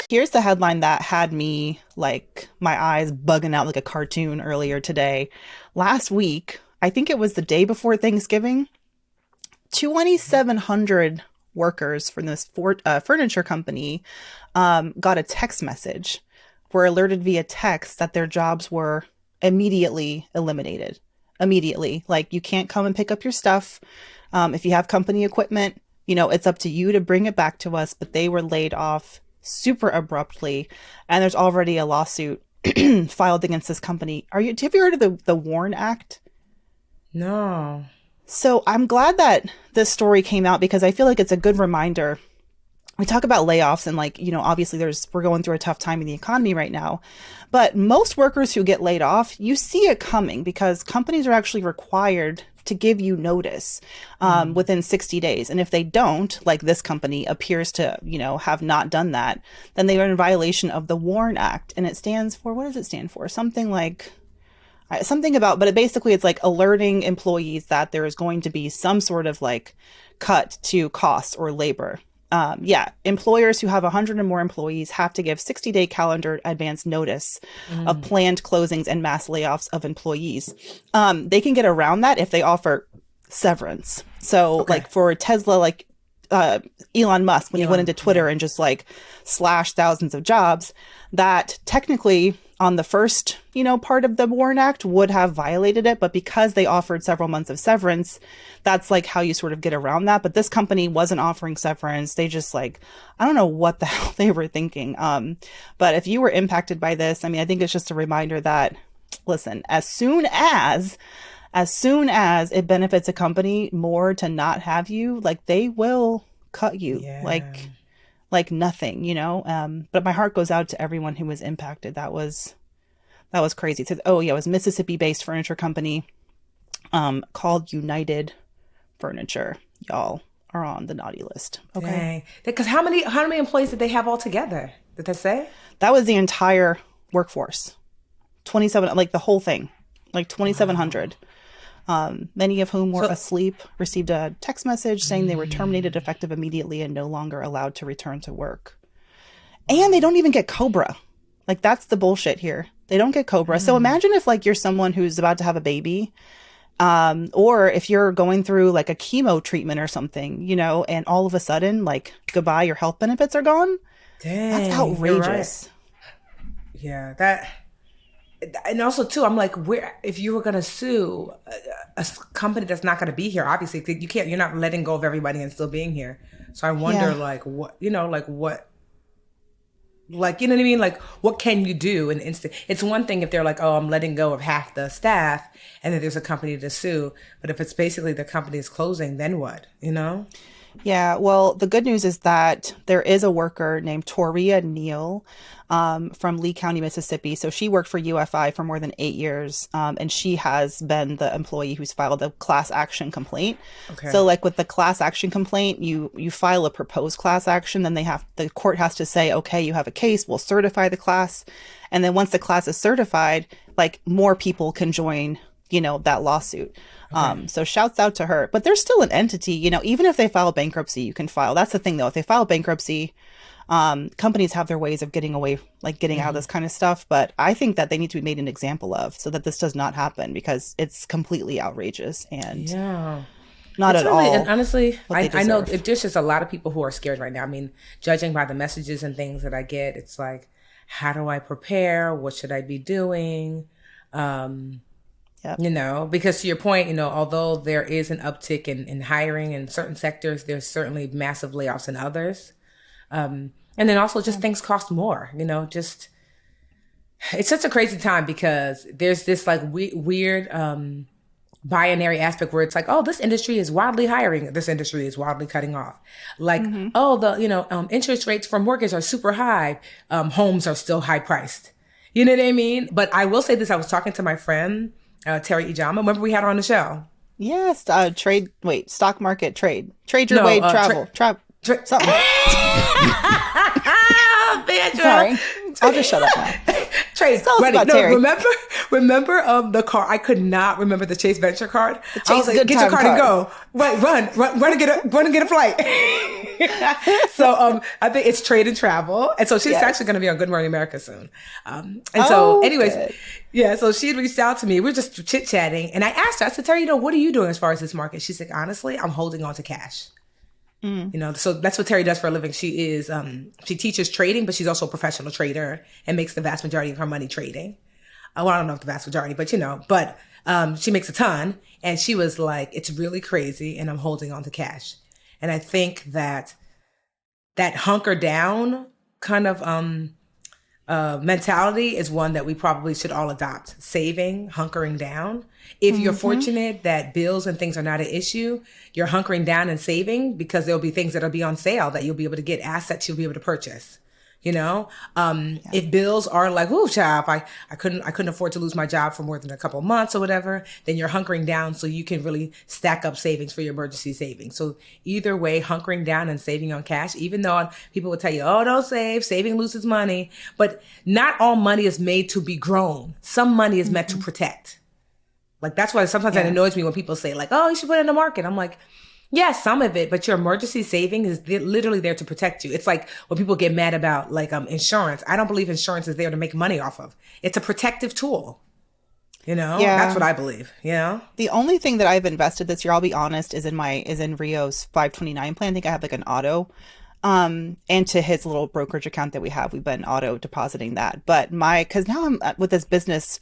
Here's the headline that had me like my eyes bugging out like a cartoon earlier today. Last week, I think it was the day before Thanksgiving, 2,700 workers from this furniture company got a text message, were alerted via text that their jobs were immediately eliminated. Immediately. Like, you can't come and pick up your stuff. If you have company equipment, it's up to you to bring it back to us. But they were laid off super abruptly. And there's already a lawsuit filed against this company. Have you heard of the WARN Act? No. So I'm glad that this story came out because I feel like it's a good reminder. We talk about layoffs and obviously we're going through a tough time in the economy right now, but most workers who get laid off, you see it coming because companies are actually required to give you notice within 60 days. And if they don't, like this company appears to, have not done that, then they are in violation of the WARN Act. And it stands for, what does it stand for? It's like alerting employees that there is going to be some sort of like cut to costs or labor. Employers who have 100 or more employees have to give 60-day calendar advance notice of planned closings and mass layoffs of employees. They can get around that if they offer severance. So like for Tesla, like Elon Musk, when he went into Twitter and just like slashed thousands of jobs, that technically on the first, part of the WARN Act would have violated it. But because they offered several months of severance, that's like how you sort of get around that. But this company wasn't offering severance. They just I don't know what the hell they were thinking. But if you were impacted by this, I think it's just a reminder that, listen, as soon as it benefits a company more to not have you, like they will cut you like nothing, but my heart goes out to everyone who was impacted. That was crazy. It said, it was Mississippi-based furniture company called United Furniture. Y'all are on the naughty list. Okay. Because how many employees did they have altogether? Did they say? That was the entire workforce. 27, like the whole thing, like 2,700. Many of whom were asleep, received a text message saying they were terminated effective immediately and no longer allowed to return to work. And they don't even get COBRA. Like, that's the bullshit here. They don't get COBRA. So imagine if like you're someone who's about to have a baby, or if you're going through like a chemo treatment or something, and all of a sudden, like, goodbye, your health benefits are gone. Dang, that's outrageous. Right. Yeah, and also too, I'm like, if you were gonna sue a company that's not gonna be here, obviously you're not letting go of everybody and still being here. So I wonder, what you know what I mean? Like, what can you do in instant? It's one thing if they're like, oh, I'm letting go of half the staff, and then there's a company to sue. But if it's basically the company is closing, then what? Yeah, well, the good news is that there is a worker named Toria Neal from Lee County, Mississippi. So she worked for UFI for more than 8 years, and she has been the employee who's filed a class action complaint. Okay. So like with the class action complaint, you file a proposed class action, then the court has to say, okay, you have a case, we'll certify the class. And then once the class is certified, like more people can join, that lawsuit. Okay. So shouts out to her, but they're still an entity, even if they file bankruptcy, you can file. That's the thing though. If they file bankruptcy, companies have their ways of getting away, like getting out of this kind of stuff. But I think that they need to be made an example of so that this does not happen because it's completely outrageous and not at all. And honestly, I know there's just a lot of people who are scared right now. Judging by the messages and things that I get, it's like, how do I prepare? What should I be doing? Yep. Because to your point, although there is an uptick in hiring in certain sectors, there's certainly massive layoffs in others. And then also just things cost more, it's such a crazy time because there's this like weird binary aspect where it's like, oh, this industry is wildly hiring. This industry is wildly cutting off. Like, oh, the, interest rates for mortgage are super high. Homes are still high priced. You know what I mean? But I will say this. I was talking to my friend, Terry Ijama. Remember we had her on the show? Yes. Stock market trade. Trade your way, travel. Something. Bitch, sorry. I'll just shut up now. Trade Tell us ready. about No, Terry. remember the car. I could not remember the Chase Venture card. The I was Chase like, Good get your Time card and card. go. Right, run and get a flight. So I think it's Trade and Travel. And so she's actually Yes. going to be on Good Morning America soon. And so Oh, anyways, good. yeah, so she had reached out to me. We were just chit chatting. And I asked her, I said, Terry, what are you doing as far as this market? She's like, honestly, I'm holding on to cash. So that's what Terry does for a living. She teaches trading, but she's also a professional trader and makes the vast majority of her money trading. Well, I don't know if the vast majority, but she makes a ton. And she was like, it's really crazy and I'm holding on to cash. And I think that hunker down kind of mentality is one that we probably should all adopt. Saving, hunkering down. If you're fortunate that bills and things are not an issue, you're hunkering down and saving because there'll be things that'll be on sale that you'll be able to get, assets you'll be able to purchase. If bills are like, ooh, child, I couldn't afford to lose my job for more than a couple of months or whatever, then you're hunkering down so you can really stack up savings for your emergency savings. So either way, hunkering down and saving on cash, even though people will tell you, oh, don't save, saving loses money, but not all money is made to be grown. Some money is meant to protect. Like, that's why sometimes it annoys me when people say like, oh, you should put it in the market. I'm like, yeah, some of it, but your emergency saving is literally there to protect you. It's like when people get mad about like insurance. I don't believe insurance is there to make money off of. It's a protective tool. That's what I believe. The only thing that I've invested this year, I'll be honest, is in Rio's 529 plan. I think I have like an auto. And to his little brokerage account that we have, we've been auto depositing that. But because now I'm with this business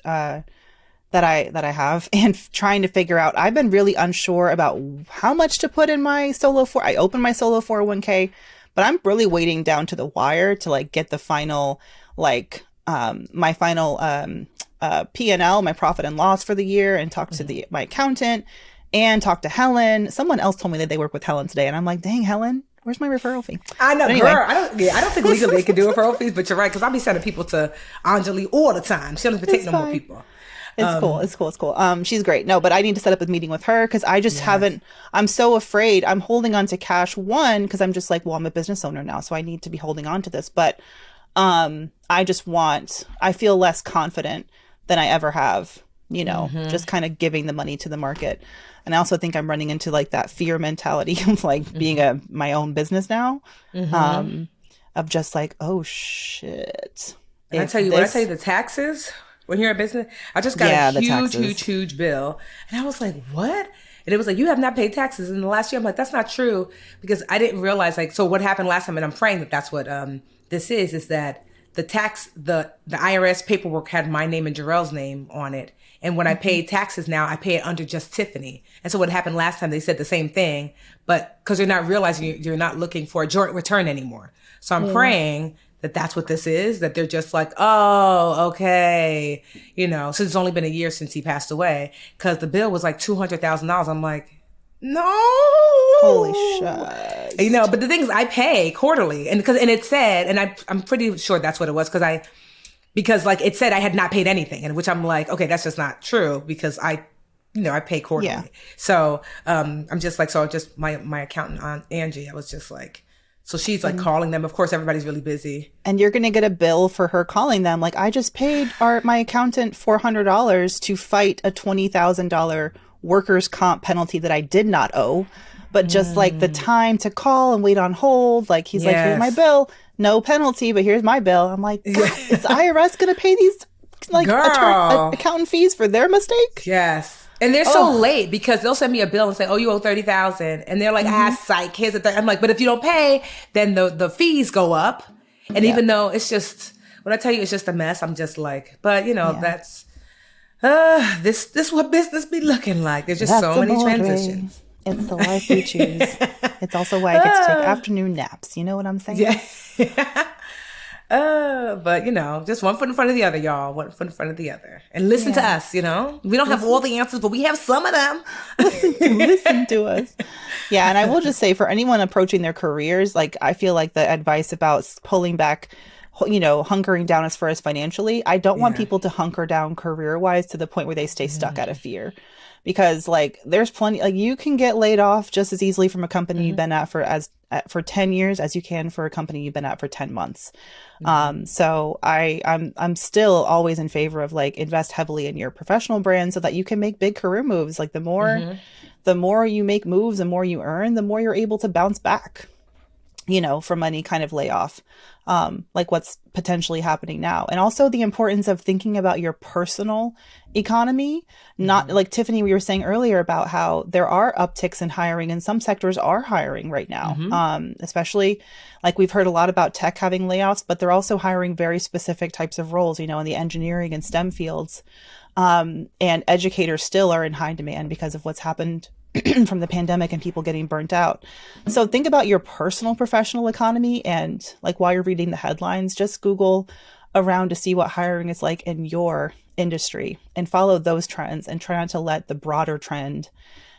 that I have and trying to figure out, I've been really unsure about how much to put in my I opened my solo 401k, but I'm really waiting down to the wire to like get the final, like, my final, P&L, my profit and loss for the year, and talk to my accountant and talk to Helen. Someone else told me that they work with Helen today, and I'm like, dang, Helen, where's my referral fee? I know, anyway. girl. I don't think legally they could do referral fees, but you're right, because I'll be sending people to Anjali all the time. She don't even take no more people. It's cool. She's great. No, but I need to set up a meeting with her because I just haven't, I'm so afraid. I'm holding on to cash, one, because I'm just like, well, I'm a business owner now, so I need to be holding on to this. But I feel less confident than I ever have, just kind of giving the money to the market. And I also think I'm running into like that fear mentality of like being my own business now, of just like, oh shit. And I tell you, when I tell you the taxes, when you're a business, I just got a huge bill. And I was like, what? And it was like, you have not paid taxes in the last year. I'm like, that's not true, because I didn't realize, like, so what happened last time, and I'm praying that that's what this is that the IRS paperwork had my name and Jarrell's name on it. And when I paid taxes now, I pay it under just Tiffany. And so what happened last time, they said the same thing, but because you're not realizing you're not looking for a joint return anymore. So I'm praying that that's what this is, that they're just like, oh, okay. Since it's only been a year since he passed away, because the bill was like $200,000. I'm like, no. Holy shucks. But the thing is, I pay quarterly, and it said, and I'm pretty sure that's what it was, because like it said I had not paid anything, and which I'm like, okay, that's just not true, because I pay quarterly. Yeah. So I'm just like, my accountant, Aunt Angie, I was just like, so she's like calling them. Of course, everybody's really busy. And you're going to get a bill for her calling them. Like, I just paid my accountant $400 to fight a $20,000 workers' comp penalty that I did not owe. But just like the time to call and wait on hold, like he's like, here's my bill, no penalty, but here's my bill. I'm like, God, is the IRS going to pay these like accountant fees for their mistake? Yes. And they're so late, because they'll send me a bill and say, oh, you owe $30,000. And they're like, psych, here's the thing. I'm like, but if you don't pay, then the fees go up. And even though it's just, when I tell you it's just a mess, I'm just like, but that's, this is what business be looking like. There's just so many transitions. It's the life we choose. It's also why I get to take afternoon naps. You know what I'm saying? Yeah. But just one foot in front of the other, y'all. One foot in front of the other, and listen to us. We don't have all the answers, but we have some of them. Listen to us. Yeah, and I will just say, for anyone approaching their careers, like, I feel like the advice about pulling back, hunkering down as far as financially, I don't want people to hunker down career wise to the point where they stay stuck out of fear. because like there's plenty, like you can get laid off just as easily from a company you've Mm-hmm. been at for 10 years as you can for a company you've been at for 10 months. Mm-hmm. So I'm still always in favor of like invest heavily in your professional brand so that you can make big career moves. Like Mm-hmm. the more you make moves, the more you earn, the more you're able to bounce back, you know, from any kind of layoff, like what's potentially happening now. And also the importance of thinking about your personal economy, not Mm-hmm. like Tiffany, we were saying earlier about how there are upticks in hiring and some sectors are hiring right now. Mm-hmm. Especially like we've heard a lot about tech having layoffs, but they're also hiring very specific types of roles, you know, in the engineering and STEM fields. And educators still are in high demand because of what's happened from the pandemic and people getting burnt out. So think about your personal professional economy and like while you're reading the headlines, just Google around to see what hiring is like in your industry and follow those trends and try not to let the broader trend,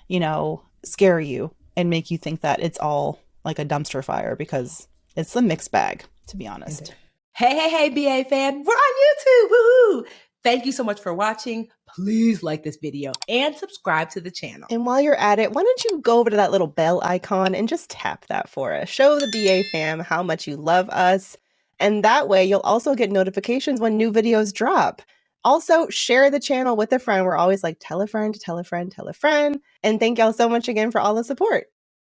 you know, scare you and make you think that it's all like a dumpster fire because it's a mixed bag, to be honest. Hey, hey, hey, BA fan, we're on YouTube. Woohoo! Thank you so much for watching. Please like this video and subscribe to the channel. And while you're at it, why don't you go over to that little bell icon and just tap that for us. Show the BA fam how much you love us. And that way you'll also get notifications when new videos drop. Also, share the channel with a friend. We're always like, tell a friend, tell a friend, tell a friend. And thank y'all so much again for all the support.